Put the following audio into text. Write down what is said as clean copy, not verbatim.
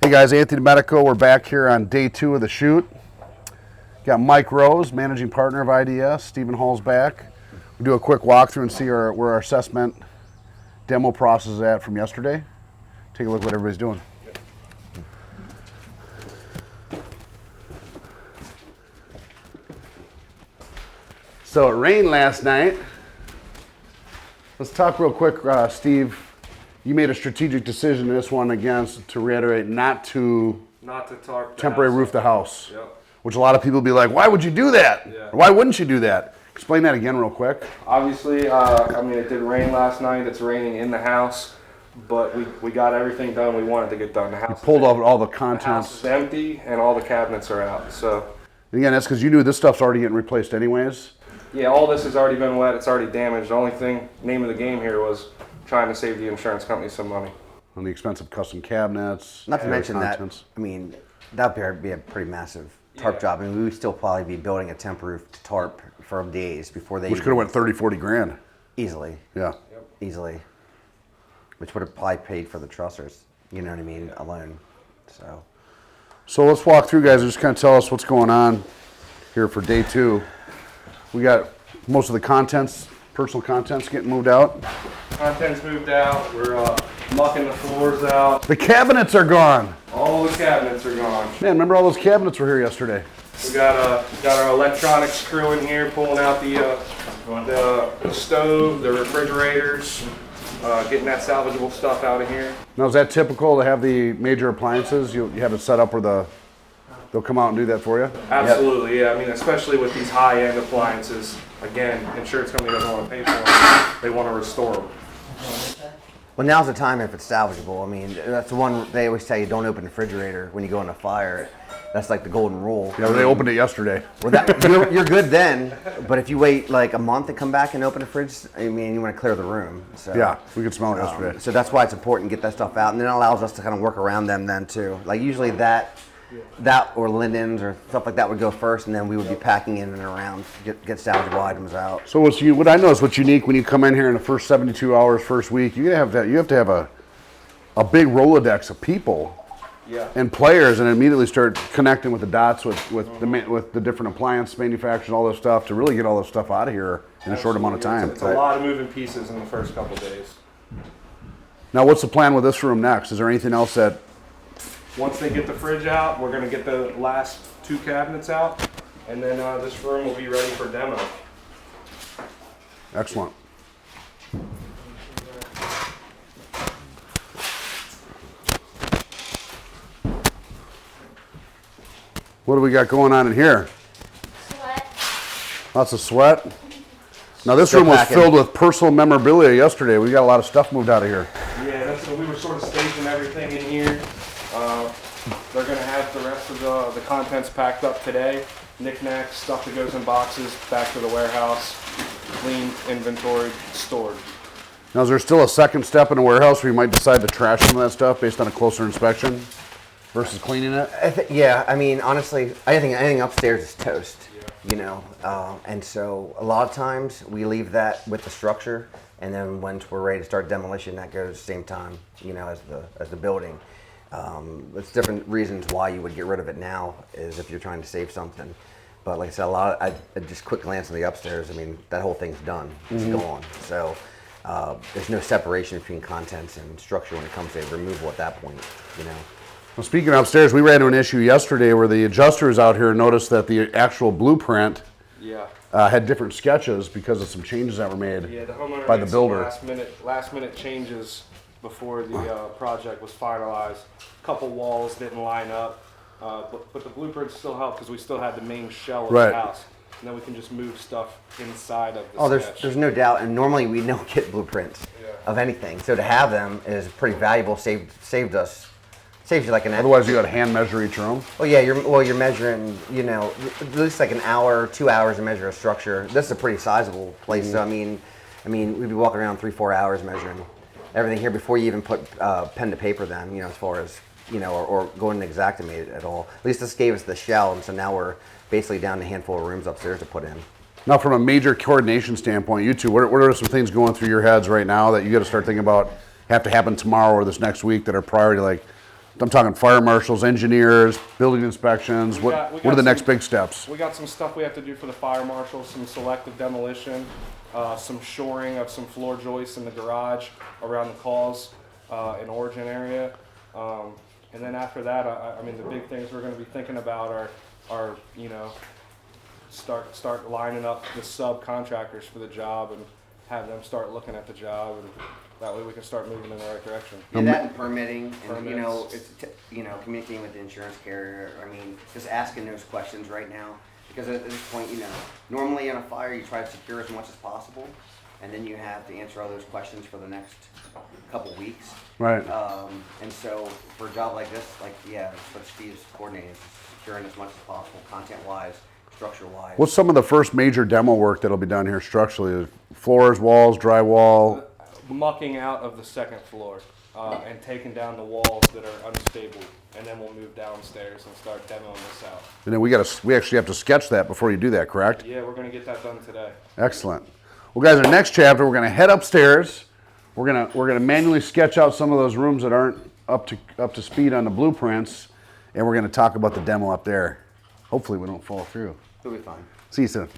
Hey guys, Anthony Medico. We're back here on day 2 of the shoot. Got Mike Rose, managing partner of IDS. Stephen Hall's back. We'll do a quick walkthrough and see where our assessment demo process is at from yesterday. Take a look at what everybody's doing. So it rained last night. Let's talk real quick, Steve. You made a strategic decision in this one to reiterate, not to temporary roof the house. Yep. Which a lot of people will be like, why would you do that? Yeah. Or why wouldn't you do that? Explain that again real quick. Obviously, it did rain last night. It's raining in the house, but we got everything done we wanted to get done. The house Pulled off all the the contents. house is empty and all the cabinets are out. So Again, that's because you knew this stuff's already getting replaced anyways. yeah, all this has already been wet. It's already damaged. The only name of the game here was trying to save the insurance company some money. On the expense of custom cabinets. Not to other mention contents. that would be a pretty massive tarp job. We would still probably be building a temp roof to tarp for days before they Which could have went 30, 40 grand. easily, Yeah. easily, which would have probably paid for the trussers. You know what I mean, alone. So let's walk through, guys, and just kind of tell us what's going on here for day 2. We got most of the contents, personal contents getting moved out. Contents moved out. We're mucking the floors out. The cabinets are gone. All the cabinets are gone. Man, remember all those cabinets were here yesterday? We got our electronics crew in here pulling out the stove, the refrigerators, getting that salvageable stuff out of here. Now, is that typical to have the major appliances? You have it set up where they'll come out and do that for you? Absolutely, yeah. Especially with these high-end appliances, again, insurance company doesn't want to pay for them. They want to restore them. Well, now's the time if it's salvageable. That's the one they always tell you: don't open the refrigerator when you go in a fire. That's like the golden rule. Yeah, they opened it yesterday. Well, you're good then, but if you wait like a month to come back and open the fridge, you want to clear the room. So, Yeah, we could smell it yesterday. So that's why it's important to get that stuff out, and then it allows us to kind of work around them then too. Like usually that or linens or stuff like that would go first, and then we would be packing in and around, get salvageable items out. So what I noticed what's unique when you come in here in the first 72 hours, first week, you have to have a big Rolodex of people. Yeah. And players, and immediately start connecting with the dots with the different appliance manufacturers, all this stuff to really get all this stuff out of here in a short amount of time. It's a lot of moving pieces in the first couple of days. Now, what's the plan with this room next? Is there anything else that? Once they get the fridge out, we're going to get the last 2 cabinets out, and then this room will be ready for demo. Excellent. What do we got going on in here? Sweat. Lots of sweat. Now this room was filled with personal memorabilia yesterday. We got a lot of stuff moved out of here. Yeah, so we were sort of staging everything in here. They're going to have the rest of the contents packed up today. Knickknacks, stuff that goes in boxes, back to the warehouse, cleaned, inventoried, stored. Now is there still a second step in the warehouse where you might decide to trash some of that stuff based on a closer inspection versus cleaning it? Honestly, I think anything upstairs is toast. And so a lot of times we leave that with the structure, and then once we're ready to start demolition, that goes at the same time, as the building. There's different reasons why you would get rid of it now, is if you're trying to save something. But like I said, I just quick glance on the upstairs. That whole thing's done. It's gone. So there's no separation between contents and structure when it comes to removal at that point. Well, speaking of upstairs, we ran into an issue yesterday where the adjusters out here noticed that the actual blueprint had different sketches because of some changes that were made by the builder. Last minute changes before the project was finalized. A couple walls didn't line up, but the blueprints still help because we still had the main shell of the house. And then we can just move stuff inside of the sketch. There's no doubt, and normally we don't get blueprints of anything. So to have them is pretty valuable. Saves you like an. Otherwise, you got to hand measure each room. Oh yeah, you're measuring, at least like an hour, 2 hours to measure a structure. This is a pretty sizable place. So we'd be walking around 3-4 hours measuring everything here before you even put pen to paper. Then as far as or going to Xactimate at all. At least this gave us the shell, and so now we're basically down to a handful of rooms upstairs to put in. Now, from a major coordination standpoint, you two, what are some things going through your heads right now that you got to start thinking about have to happen tomorrow or this next week that are priority? Like, I'm talking fire marshals, engineers, building inspections. What are the next big steps? We got some stuff we have to do for the fire marshal, some selective demolition, some shoring of some floor joists in the garage around the calls and origin area. And then after that, I mean, the big things we're going to be thinking about are you know, start lining up the subcontractors for the job and have them start looking at the job, and that way we can start moving in the right direction. Yeah, that and permitting, and Permits. you know, it's communicating with the insurance carrier. I mean, just asking those questions right now, because at this point, you know, normally in a fire you try to secure as much as possible, and then you have to answer all those questions for the next couple weeks. Right. And so for a job like this, like that's what Steve's coordinating, is securing as much as possible, content-wise, structure-wise. What's some of the first major demo work that'll be done here structurally? Floors, walls, drywall? Mucking out of the second floor and taking down the walls that are unstable, and then we'll move downstairs and start demoing this out. And then we actually have to sketch that before you do that, correct? Yeah, we're going to get that done today. Excellent. Well, guys, our next chapter, we're going to head upstairs. We're gonna manually sketch out some of those rooms that aren't up to speed on the blueprints, and we're going to talk about the demo up there. Hopefully we don't fall through. It'll be fine. See you soon.